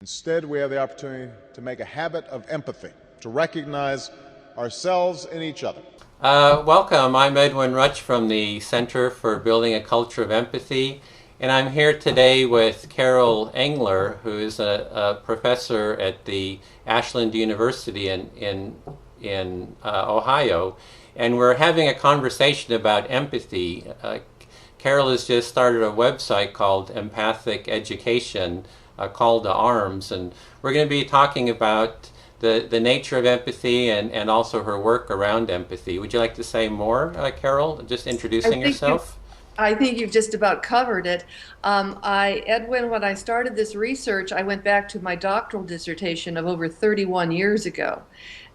Instead, we have the opportunity to make a habit of empathy, to recognize ourselves in each other. Welcome. I'm Edwin Rutsch from the Center for Building a Culture of Empathy, and I'm here today with Carol Engler, who is a professor at the Ashland University in Ohio, and we're having a conversation about empathy. Carol has just started a website called Empathic Education, a call to arms, and we're going to be talking about the nature of empathy and also her work around empathy. Would you like to say more, Carol? Just I introducing think you, yourself? I think you've just about covered it. Edwin, when I started this research, I went back to my doctoral dissertation of over 31 years ago,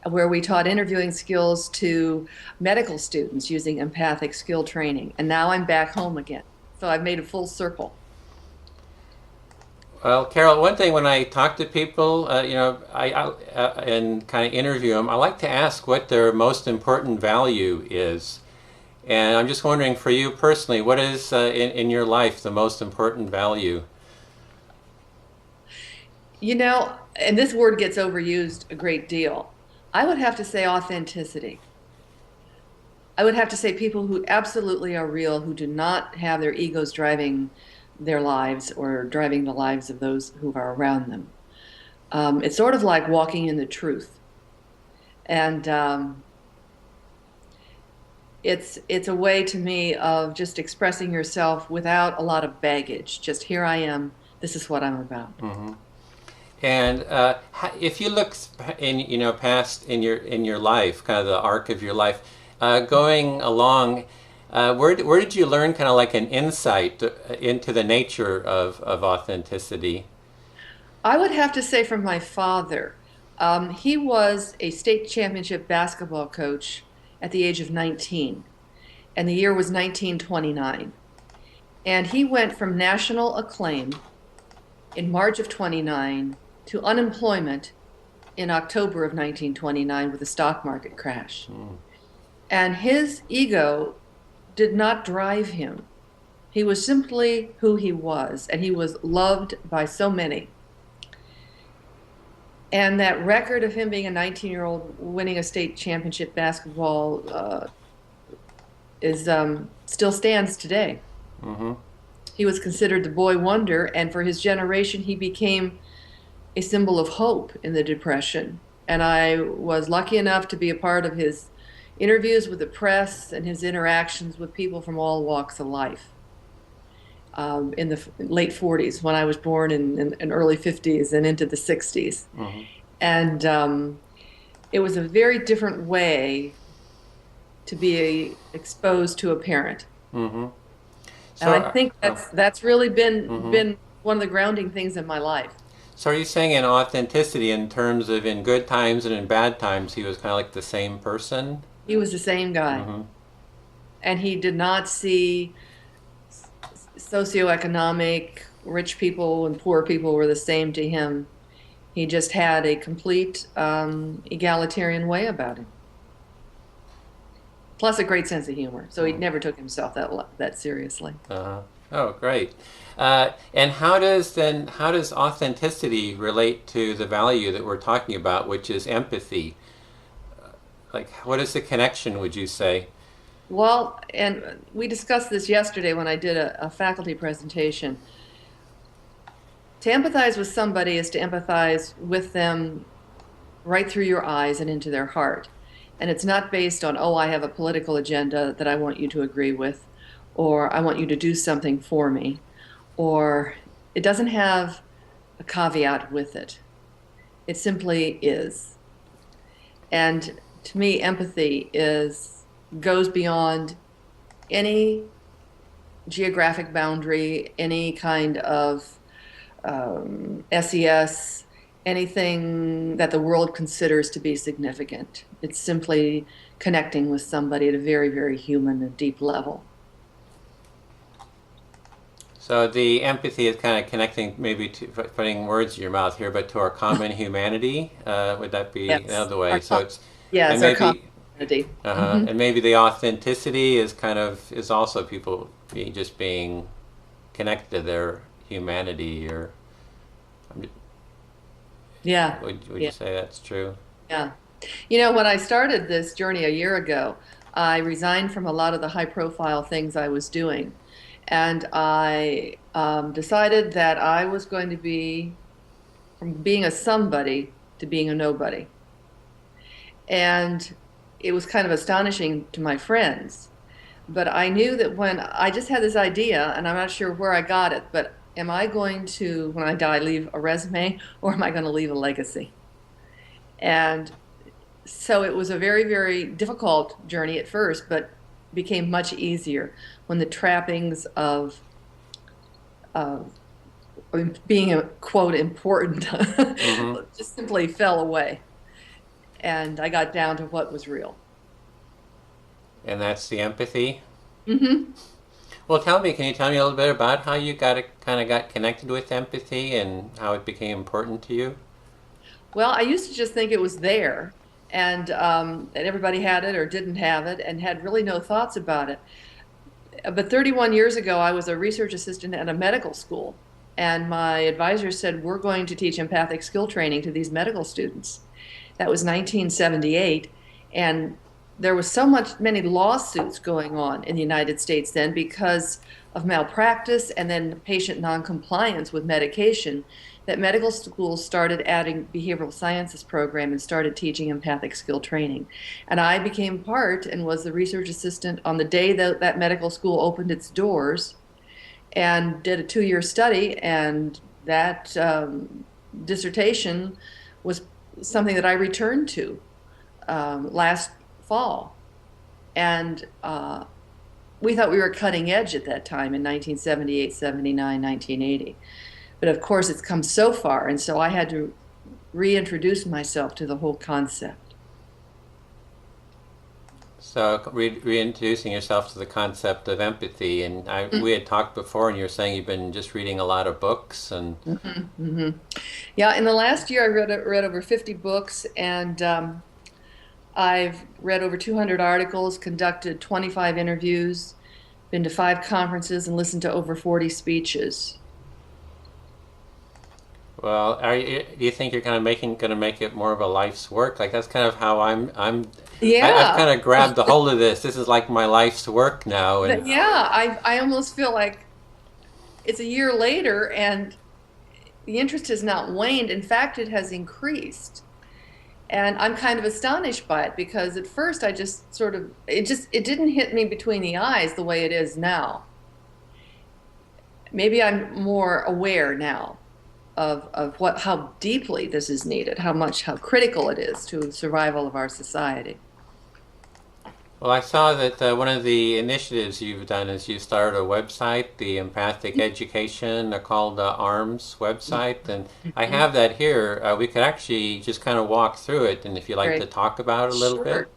where we taught interviewing skills to medical students using empathic skill training. And now I'm back home again. So I've made a full circle. Well, Carol, one thing when I talk to people, and kind of interview them, I like to ask what their most important value is. And I'm just wondering, for you personally, what is in your life the most important value? And this word gets overused a great deal. I would have to say authenticity. I would have to say people who absolutely are real, who do not have their egos driving their lives or driving the lives of those who are around them. It's sort of like walking in the truth. And it's a way to me of just expressing yourself without a lot of baggage. Just here I am. This is what I'm about. Mm-hmm. And if you look past in your life, kind of the arc of your life, going along, where did you learn kind of like an insight into the nature of authenticity? I would have to say from my father. He was a state championship basketball coach at the age of 19, and the year was 1929. And he went from national acclaim in March of 29 to unemployment in October of 1929 with a stock market crash. Mm. And his ego did not drive him. He was simply who he was, and he was loved by so many. And that record of him being a 19-year-old winning a state championship basketball is still stands today. Mm-hmm. He was considered the boy wonder, and for his generation, he became a symbol of hope in the Depression. And I was lucky enough to be a part of his interviews with the press and his interactions with people from all walks of life in the late 40s, when I was born in early 50s and into the 60s. Mm-hmm. And it was a very different way to be exposed to a parent. Mm-hmm. And I think that's really mm-hmm. been one of the grounding things in my life. So are you saying in authenticity in terms of in good times and in bad times, he was kind of like the same person? He was the same guy. Mm-hmm. And he did not see socioeconomic, rich people and poor people were the same to him. He just had a complete egalitarian way about him. Plus a great sense of humor. So he never took himself that seriously. Uh-huh. Oh, great. And how does authenticity relate to the value that we're talking about, which is empathy? Like, what is the connection, would you say? Well, and we discussed this yesterday when I did a faculty presentation. To empathize with somebody is to empathize with them right through your eyes and into their heart. And it's not based on, oh, I have a political agenda that I want you to agree with, or I want you to do something for me, or it doesn't have a caveat with it. It simply is. And to me, empathy goes beyond any geographic boundary, any kind of SES, anything that the world considers to be significant. It's simply connecting with somebody at a very, very human and deep level. So the empathy is kind of connecting, maybe to putting words in your mouth here, but to our common humanity. Would that be Yes. another way? So it's Yes, and our maybe community. and maybe the authenticity is also people being connected to their humanity, or Yeah. Would Yeah. you say that's true? Yeah. You know, when I started this journey a year ago, I resigned from a lot of the high profile things I was doing. And I decided that I was going to be from being a somebody to being a nobody. And it was kind of astonishing to my friends. But I knew that when I just had this idea, and I'm not sure where I got it, but am I going to, when I die, leave a resume or am I going to leave a legacy? And so it was a very, very difficult journey at first, but became much easier when the trappings of uh, being a quote important Hmm. just simply fell away. And I got down to what was real. And that's the empathy. Hmm. Well, can you tell me a little bit about how you kind of got connected with empathy and how it became important to you? Well, I used to just think it was there, and everybody had it or didn't have it, and had really no thoughts about it. But 31 years ago, I was a research assistant at a medical school, and my advisor said, "We're going to teach empathic skill training to these medical students." That was 1978, and there was so many lawsuits going on in the United States then because of malpractice and then patient noncompliance with medication that medical schools started adding behavioral sciences program and started teaching empathic skill training. And I became part and was the research assistant on the day that that medical school opened its doors and did a 2-year study. And that dissertation was something that I returned to last fall. And we thought we were cutting edge at that time in 1978, 79, 1980. But of course, it's come so far, and so I had to reintroduce myself to the whole concept. So reintroducing yourself to the concept of empathy, and we had talked before, and you were saying you've been just reading a lot of books, and Hmm. Hmm. Yeah, in the last year, I read over 50 books, and I've read over 200 articles, conducted 25 interviews, been to 5 conferences, and listened to over 40 speeches. well, do you think you're kind of going to make it more of a life's work? Like that's kind of how I've Yeah, kind of grabbed a hold of this. This is like my life's work now, and yeah, I almost feel like it's a year later, and the interest has not waned. In fact, it has increased. And I'm kind of astonished by it because at first I just sort of, it didn't hit me between the eyes the way it is now. Maybe I'm more aware now of how deeply this is needed, how critical it is to survival of our society. well, I saw that one of the initiatives you've done is you started a website, the Empathic Education, called ARMS website, and I Mhm. have that here. We could actually just kind of walk through it, and if you'd like to Great. talk about it a little bit. Sure.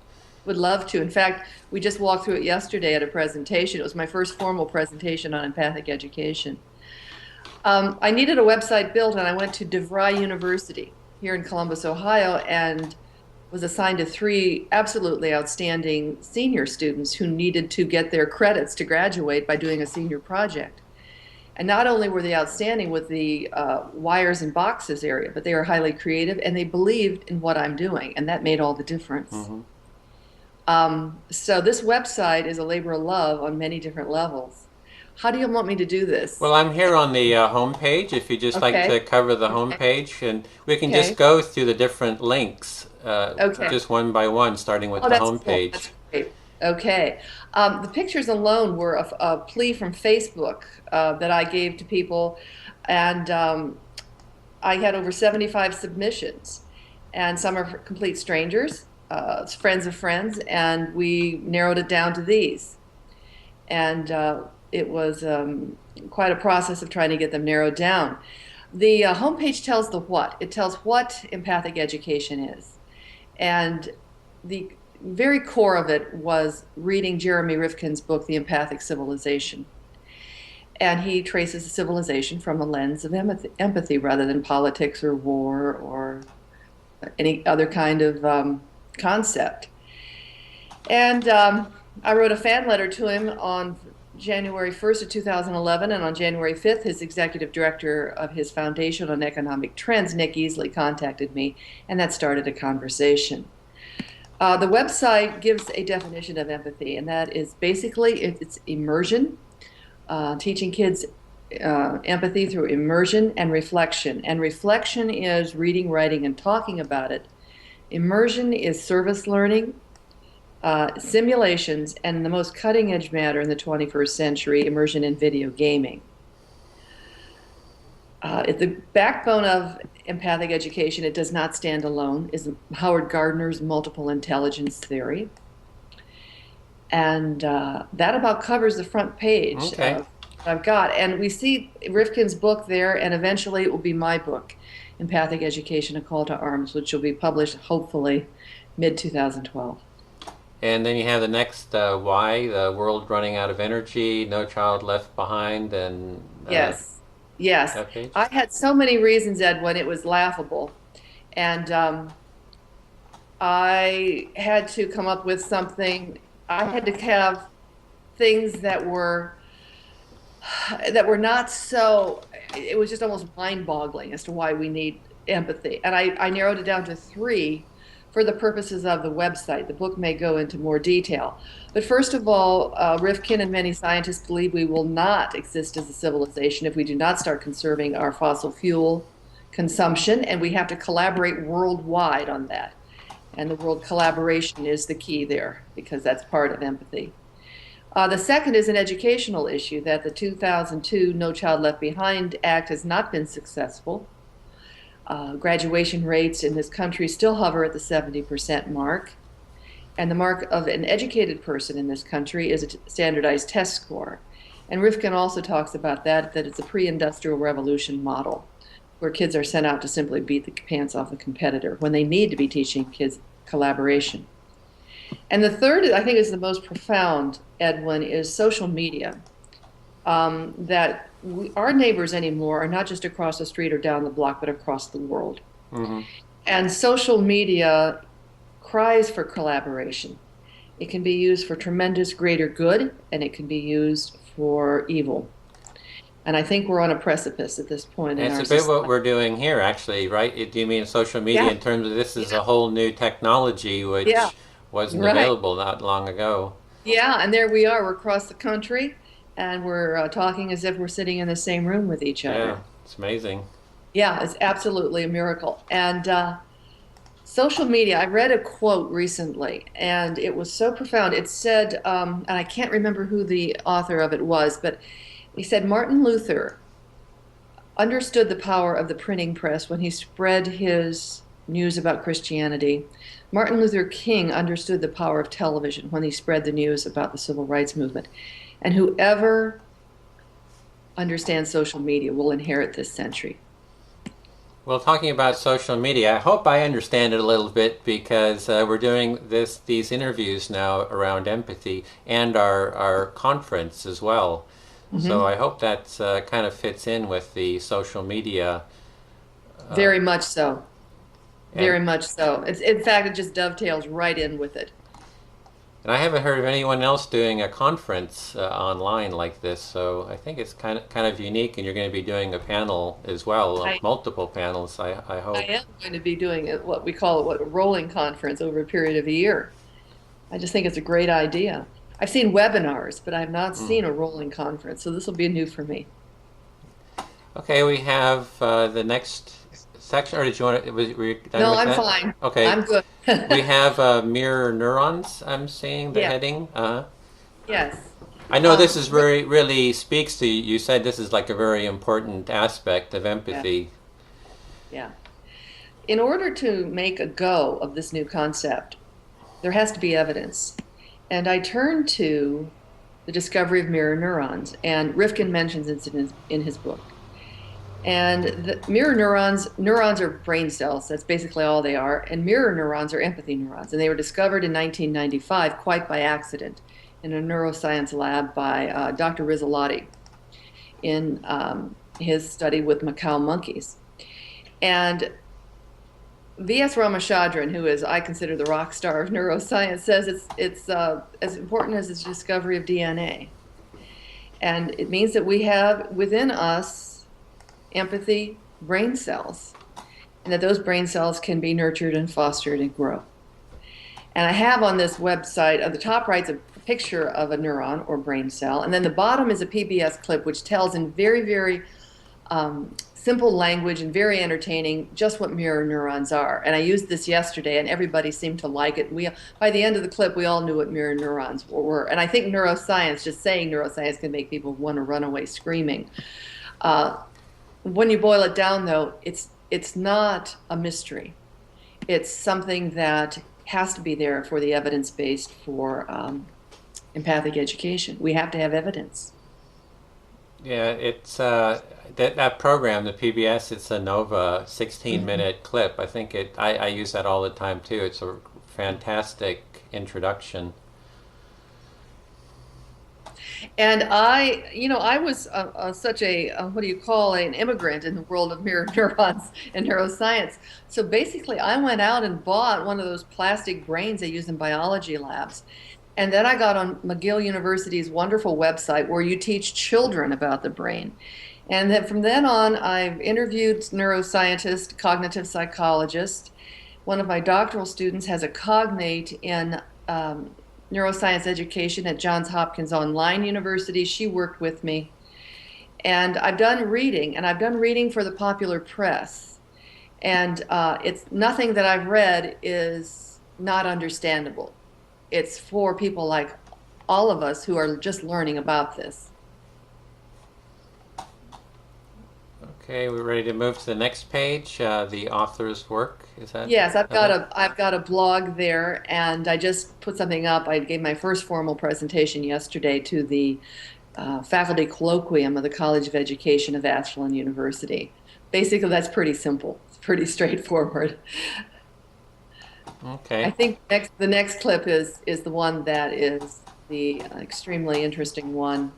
Would love to. In fact, we just walked through it yesterday at a presentation. It was my first formal presentation on empathic education. I needed a website built, and I went to DeVry University here in Columbus, Ohio, and was assigned to 3 absolutely outstanding senior students who needed to get their credits to graduate by doing a senior project. And not only were they outstanding with the wires and boxes area, but they were highly creative and they believed in what I'm doing, and that made all the difference. Hmm. So this website is a labor of love on many different levels. How do you want me to do this? Well, I'm here on the home page. If you just like to Okay. cover the home Okay. page, and we can just Okay. go through the different links, Okay. just one by one, starting with Oh, the that's home cool. That's page. great. Okay. The pictures alone were a plea from Facebook that I gave to people, and I had over 75 submissions, and some are complete strangers, friends of friends, and we narrowed it down to these. And it was quite a process of trying to get them narrowed down. The homepage tells the what. It tells what empathic education is. And the very core of it was reading Jeremy Rifkin's book, The Empathic Civilization. And he traces the civilization from a lens of empathy rather than politics or war or any other kind of concept. And I wrote a fan letter to him on January 1st of 2011, and on January 5th, his executive director of his Foundation on Economic Trends, Nick Easley, contacted me, and that started a conversation. The website gives a definition of empathy, and that is basically it's immersion, teaching kids empathy through immersion and reflection. And reflection is reading, writing, and talking about it. Immersion is service learning, simulations, and the most cutting-edge matter in the 21st century, immersion in video gaming. The backbone of empathic education, it does not stand alone, is Howard Gardner's multiple intelligence theory. And that about covers the front page. Okay. I've got. And we see Rifkin's book there, and eventually it will be my book, Empathic Education, A Call to Arms, which will be published hopefully mid-2012. And then you have the next why, the world running out of energy, no child left behind, and yes. Okay. I had so many reasons, Edwin, it was laughable. And I had to come up with something. I had to have things that were not so, it was just almost mind-boggling as to why we need empathy. And I narrowed it down to 3 for the purposes of the website. The book may go into more detail. But first of all, Rifkin and many scientists believe we will not exist as a civilization if we do not start conserving our fossil fuel consumption, and we have to collaborate worldwide on that. And the world collaboration is the key there, because that's part of empathy. The second is an educational issue, that the 2002 No Child Left Behind Act has not been successful. Graduation rates in this country still hover at the 70% mark. And the mark of an educated person in this country is a standardized test score. And Rifkin also talks about that it's a pre-industrial revolution model, where kids are sent out to simply beat the pants off a competitor when they need to be teaching kids collaboration. And the third, I think, is the most profound, Edwin, is social media. That our neighbors anymore are not just across the street or down the block, but across the world. Mm-hmm. And social media cries for collaboration. It can be used for tremendous greater good, and it can be used for evil. And I think we're on a precipice at this point in our It's a bit society. what we're doing here, actually, right? Do you mean social media in terms of this is a whole new technology which wasn't available not long ago? Yeah, and there we are. We're across the country, and we're talking as if we're sitting in the same room with each other. Yeah, it's amazing. Yeah, it's absolutely a miracle. And social media, I read a quote recently, and it was so profound. It said, and I can't remember who the author of it was, but he said Martin Luther understood the power of the printing press when he spread his news about Christianity. Martin Luther King understood the power of television when he spread the news about the civil rights movement. And whoever understands social media will inherit this century. Well, talking about social media, I hope I understand it a little bit, because we're doing these interviews now around empathy and our conference as well. Mm-hmm. So I hope that kind of fits in with the social media. Very much so. Very much so. In fact, it just dovetails right in with it. And I haven't heard of anyone else doing a conference online like this, so I think it's kind of unique. And you're going to be doing a panel as well, multiple panels. I hope. I am going to be doing what we call a rolling conference over a period of a year. I just think it's a great idea. I've seen webinars, but I have not seen a rolling conference, so this will be new for me. Okay, we have the next section, or did you want to? Were you done No, with I'm that? fine. Okay, I'm good. We have mirror neurons. I'm seeing the heading. Yes. I know this is really speaks to you. You said this is like a very important aspect of empathy. Yeah. In order to make a go of this new concept, there has to be evidence. And I turn to the discovery of mirror neurons, and Rifkin mentions it in his book. And the mirror neurons are brain cells. That's basically all they are. And mirror neurons are empathy neurons. And they were discovered in 1995 quite by accident in a neuroscience lab by Dr. Rizzolotti in his study with macaque monkeys. And V.S. Ramachandran, who is, I consider, the rock star of neuroscience, says it's as important as the discovery of DNA. And it means that we have within us empathy brain cells, and that those brain cells can be nurtured and fostered and grow. And I have on this website, at the top right's a picture of a neuron or brain cell, and then the bottom is a PBS clip which tells in very, very simple language and very entertaining just what mirror neurons are. And I used this yesterday, and everybody seemed to like it. By the end of the clip, we all knew what mirror neurons were. And I think neuroscience, just saying neuroscience, can make people want to run away screaming. When you boil it down, though, it's not a mystery. It's something that has to be there for the evidence-based for empathic education. We have to have evidence. Yeah, it's that program, the PBS, it's a Nova 16-minute clip. I think I use that all the time too. It's a fantastic introduction. And I was such a, an immigrant in the world of mirror neurons and neuroscience. So basically, I went out and bought one of those plastic brains they use in biology labs. And then I got on McGill University's wonderful website where you teach children about the brain. And then from then on, I've interviewed neuroscientists, cognitive psychologists. One of my doctoral students has a cognate in neuroscience education at Johns Hopkins Online University. She worked with me. And I've done reading for the popular press. And it's nothing that I've read is not understandable. It's for people like all of us who are just learning about this. Okay, we're ready to move to the next page, the author's work. Is that? Yes, I've got a blog there, and I just put something up. I gave my first formal presentation yesterday to the faculty colloquium of the College of Education of Ashland University. Basically, that's pretty simple. It's pretty straightforward. Okay. I think the next clip is the one that is the extremely interesting one.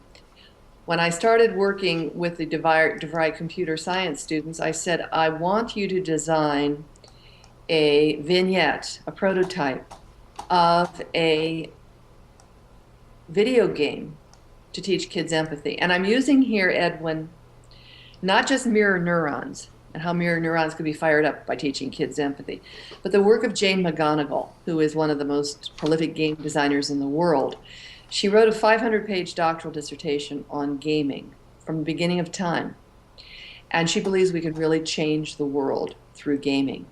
When I started working with the DeVry computer science students, I said, I want you to design a vignette, a prototype of a video game to teach kids empathy. And I'm using here, Edwin, not just mirror neurons and how mirror neurons could be fired up by teaching kids empathy, but the work of Jane McGonigal, who is one of the most prolific game designers in the world. She wrote a 500-page doctoral dissertation on gaming from the beginning of time. And she believes we can really change the world through gaming.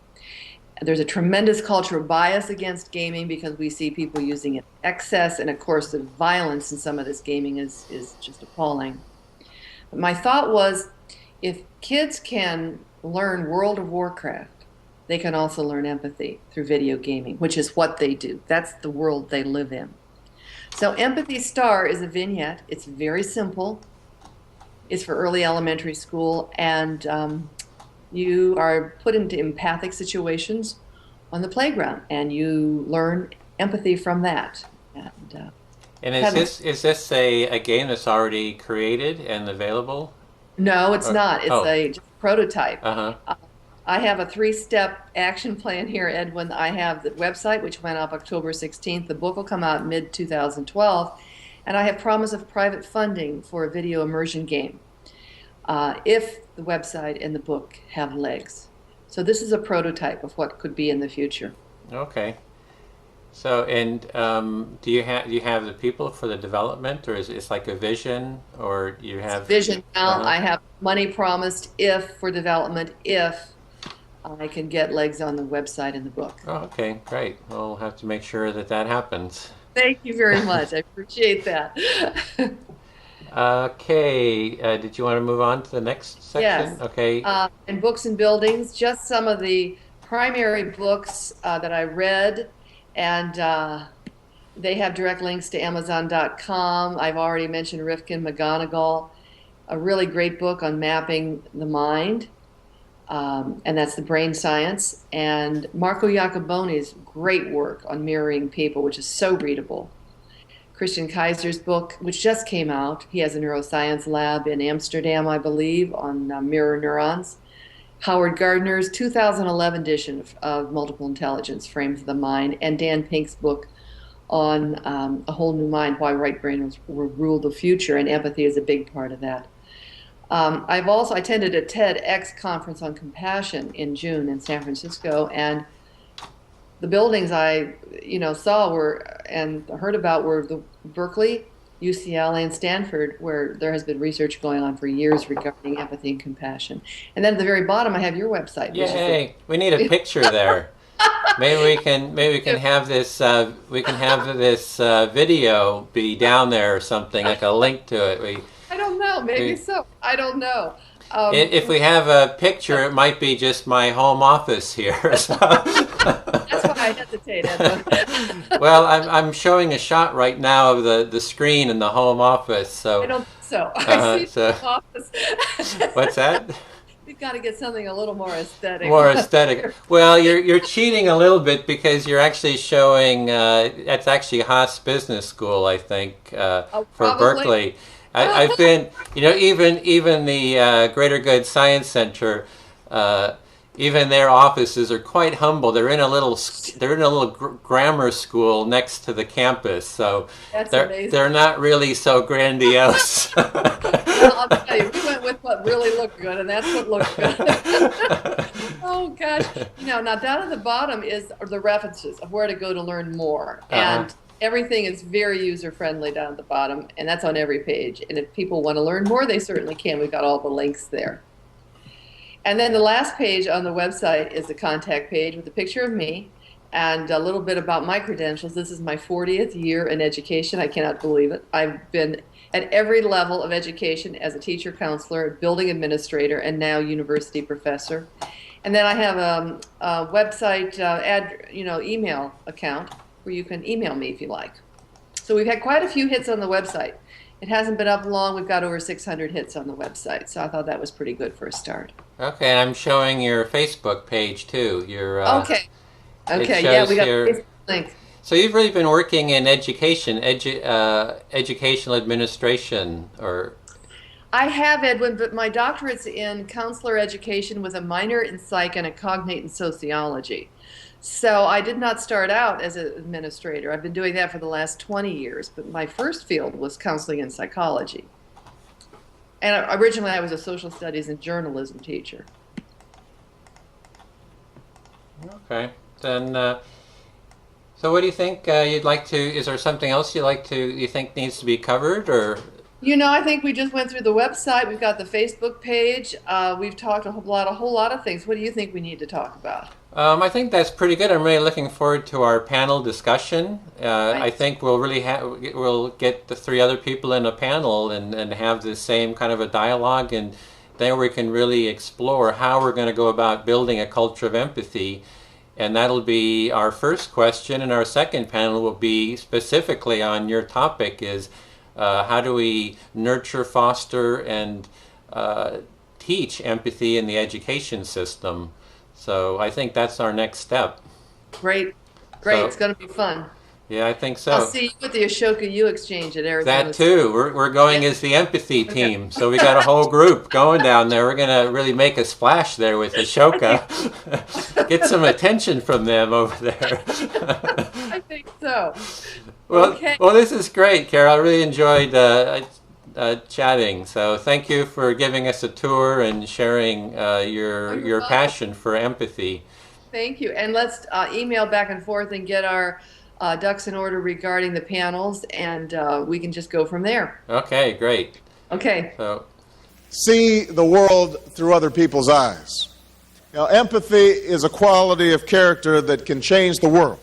There's a tremendous culture of bias against gaming because we see people using it in excess, and of course the violence in some of this gaming is just appalling. But my thought was, if kids can learn World of Warcraft, they can also learn empathy through video gaming, which is what they do. That's the world they live in. So Empathy Star is a vignette. It's very simple. It's for early elementary school, and you are put into empathic situations on the playground, and you learn empathy from that. And is this a game that's already created and available? No, it's not. It's just a prototype. Uh-huh. I have a 3-step action plan here, Edwin. I have the website, which went up October 16th. The book will come out mid-2012. And I have promise of private funding for a video immersion game if the website and the book have legs. So this is a prototype of what could be in the future. Okay. So, and do you have the people for the development, or is it like a vision, or you have it's vision now? I have money promised for development if I can get legs on the website and the book. Oh, okay, great. We'll have to make sure that happens. Thank you very much. I appreciate that. Okay, did you want to move on to the next section? Yes. Okay. And books and buildings, just some of the primary books that I read, and they have direct links to Amazon.com. I've already mentioned Rifkin McGonigal, a really great book on mapping the mind, and that's the brain science, and Marco Iacoboni's great work on mirroring people, which is so readable. Christian Kaiser's book, which just came out. He has a neuroscience lab in Amsterdam, I believe, on mirror neurons. Howard Gardner's 2011 edition of Multiple Intelligence, Frames of the Mind, and Dan Pink's book on A Whole New Mind, Why Right Brainers Will Rule the Future, and empathy is a big part of that. I've also attended a TEDx conference on compassion in June in San Francisco, and the buildings I saw and heard about were the Berkeley, UCLA, and Stanford, where there has been research going on for years regarding empathy and compassion. And then at the very bottom, I have your website. Yay! We need a picture there. Maybe we can have this video be down there or something, like a link to it. I don't know. Maybe so. I don't know. If we have a picture, it might be just my home office here. So. That's why I hesitate, Edwin. Well, I'm showing a shot right now of the screen in the home office. So I don't think so. I see the office. What's that? We've got to get something a little more aesthetic. More aesthetic. Well, you're cheating a little bit because you're actually showing. That's actually Haas Business School, I think, for Berkeley. I've been, even the Greater Good Science Center, even their offices are quite humble. They're in a little grammar school next to the campus, so they're not really so grandiose. Well, I'll tell you, we went with what really looked good, and that's what looked good. Oh gosh, now down at the bottom are the references of where to go to learn more, and everything is very user-friendly down at the bottom, and that's on every page. And if people want to learn more, they certainly can. We've got all the links there. And then the last page on the website is the contact page with a picture of me and a little bit about my credentials. This is my 40th year in education. I cannot believe it. I've been at every level of education as a teacher, counselor, building administrator, and now university professor. And then I have a website email account where you can email me if you like. So we've had quite a few hits on the website. It hasn't been up long. We've got over 600 hits on the website, so I thought that was pretty good for a start. Okay, and I'm showing your Facebook page too. Okay, yeah, we got a Facebook link. So you've really been working in education, educational administration, or... I have, Edwin, but my doctorate's in counselor education with a minor in psych and a cognate in sociology. So I did not start out as an administrator. I've been doing that for the last 20 years, but my first field was counseling and psychology. And originally I was a social studies and journalism teacher. Okay, then, so what do you think you'd like to, is there something else you think needs to be covered, or? I think we just went through the website. We've got the Facebook page. We've talked a whole lot of things. What do you think we need to talk about? I think that's pretty good. I'm really looking forward to our panel discussion. I think we'll get the 3 other people in a panel and have the same kind of a dialogue, and then we can really explore how we're going to go about building a culture of empathy. And that'll be our first question, and our second panel will be specifically on your topic is how do we nurture, foster, and teach empathy in the education system. So I think that's our next step. Great. So, it's going to be fun. Yeah, I think so. I'll see you at the Ashoka U Exchange at Arizona. That too. We're going as the empathy team. So we got a whole group going down there. We're going to really make a splash there with Ashoka. Get some attention from them over there. I think so. Well, this is great, Carol. I really enjoyed chatting. So thank you for giving us a tour and sharing your passion for empathy. Thank you. And let's email back and forth and get our ducks in order regarding the panels, and we can just go from there. Okay, great. Okay. So, see the world through other people's eyes. Empathy is a quality of character that can change the world.